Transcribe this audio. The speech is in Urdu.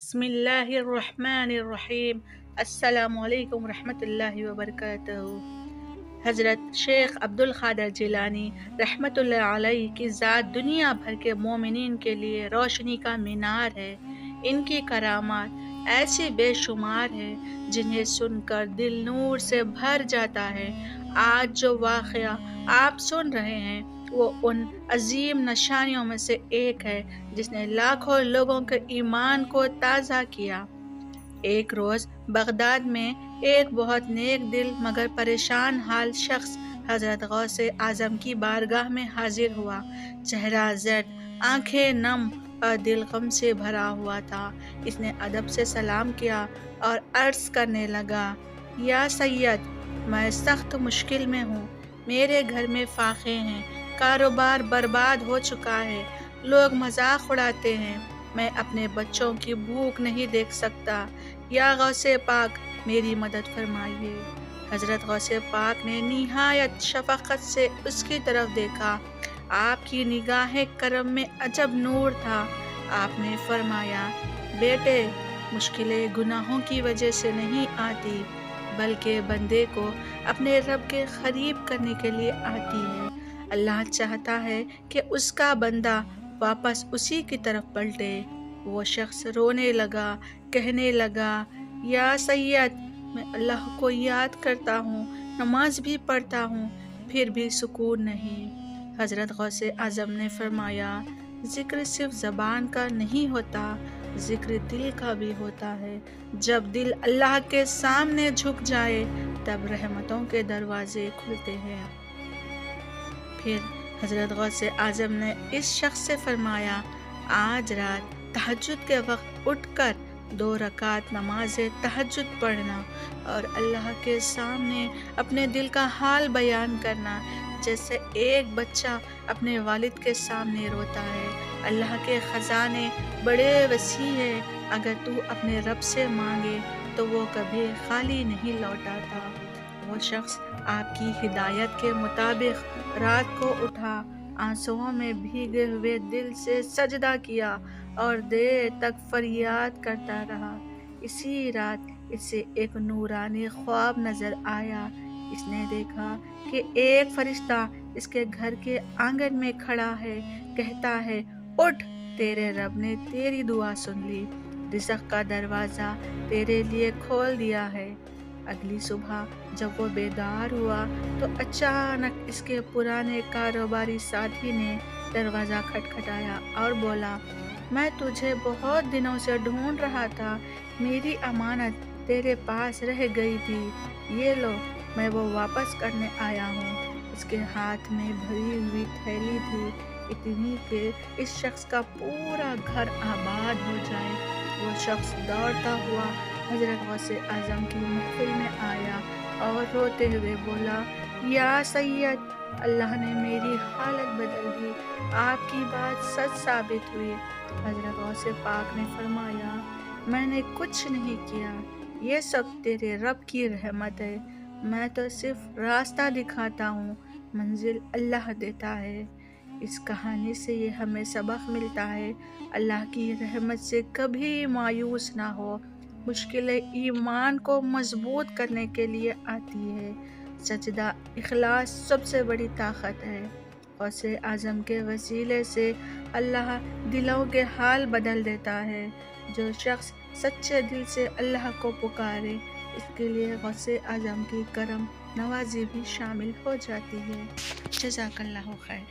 بسم اللہ الرحمن الرحیم۔ السلام علیکم ورحمۃ اللہ وبرکاتہ۔ حضرت شیخ عبد القادر جیلانی رحمۃ اللہ علیہ کی ذات دنیا بھر کے مومنین کے لیے روشنی کا مینار ہے۔ ان کی کرامات ایسی بے شمار ہے جنہیں سن کر دل نور سے بھر جاتا ہے۔ آج جو واقعہ آپ سن رہے ہیں وہ ان عظیم نشانیوں میں سے ایک ہے جس نے لاکھوں لوگوں کے ایمان کو تازہ کیا۔ ایک روز بغداد میں ایک بہت نیک دل مگر پریشان حال شخص حضرت غوث اعظم کی بارگاہ میں حاضر ہوا۔ چہرہ زرد، آنکھیں نم اور دل غم سے بھرا ہوا تھا۔ اس نے ادب سے سلام کیا اور عرض کرنے لگا، یا سید، میں سخت مشکل میں ہوں۔ میرے گھر میں فاقے ہیں، کاروبار برباد ہو چکا ہے، لوگ مذاق اڑاتے ہیں، میں اپنے بچوں کی بھوک نہیں دیکھ سکتا، یا غوث پاک میری مدد فرمائیے۔ حضرت غوث پاک نے نہایت شفقت سے اس کی طرف دیکھا۔ آپ کی نگاہ کرم میں عجب نور تھا۔ آپ نے فرمایا، بیٹے، مشکلیں گناہوں کی وجہ سے نہیں آتی بلکہ بندے کو اپنے رب کے قریب کرنے کے لیے آتی ہے۔ اللہ چاہتا ہے کہ اس کا بندہ واپس اسی کی طرف پلٹے۔ وہ شخص رونے لگا، کہنے لگا، یا سید، میں اللہ کو یاد کرتا ہوں، نماز بھی پڑھتا ہوں، پھر بھی سکون نہیں۔ حضرت غوث اعظم نے فرمایا، ذکر صرف زبان کا نہیں ہوتا، ذکر دل کا بھی ہوتا ہے۔ جب دل اللہ کے سامنے جھک جائے تب رحمتوں کے دروازے کھلتے ہیں۔ پھر حضرت غوث اعظم نے اس شخص سے فرمایا، آج رات تہجد کے وقت اٹھ کر 2 رکعت نماز تہجد پڑھنا اور اللہ کے سامنے اپنے دل کا حال بیان کرنا، جیسے ایک بچہ اپنے والد کے سامنے روتا ہے۔ اللہ کے خزانے بڑے وسیع ہیں، اگر تو اپنے رب سے مانگے تو وہ کبھی خالی نہیں لوٹاتا۔ وہ شخص آپ کی ہدایت کے مطابق رات کو اٹھا، آنسوؤں میں بھیگے ہوئے دل سے سجدہ کیا اور دیر تک فریاد کرتا رہا۔ اسی رات اسے ایک نورانی خواب نظر آیا۔ اس نے دیکھا کہ ایک فرشتہ اس کے گھر کے آنگن میں کھڑا ہے، کہتا ہے، اٹھ، تیرے رب نے تیری دعا سن لی، رزق کا دروازہ تیرے لیے کھول دیا ہے۔ اگلی صبح جب وہ بیدار ہوا تو اچانک اس کے پرانے کاروباری ساتھی نے دروازہ کھٹکھٹایا اور بولا، میں تجھے بہت دنوں سے ڈھونڈ رہا تھا، میری امانت تیرے پاس رہ گئی تھی، یہ لو، میں وہ واپس کرنے آیا ہوں۔ اس کے ہاتھ میں بھری ہوئی تھیلی تھی، اتنی کہ اس شخص کا پورا گھر آباد ہو جائے۔ وہ شخص دوڑتا ہوا حضرت غوث اعظم کی محفل میں آیا اور روتے ہوئے بولا، یا سید، اللہ نے میری حالت بدل دی، آپ کی بات سچ ثابت ہوئی۔ حضرت غوث پاک نے فرمایا، میں نے کچھ نہیں کیا، یہ سب تیرے رب کی رحمت ہے، میں تو صرف راستہ دکھاتا ہوں، منزل اللہ دیتا ہے۔ اس کہانی سے یہ ہمیں سبق ملتا ہے، اللہ کی رحمت سے کبھی مایوس نہ ہو، مشکلیں ایمان کو مضبوط کرنے کے لیے آتی ہے، سجدہ اخلاص سب سے بڑی طاقت ہے۔ غوث اعظم کے وسیلے سے اللہ دلوں کے حال بدل دیتا ہے۔ جو شخص سچے دل سے اللہ کو پکارے، اس کے لیے غوث اعظم کی کرم نوازی بھی شامل ہو جاتی ہے۔ جزاک اللہ خیر۔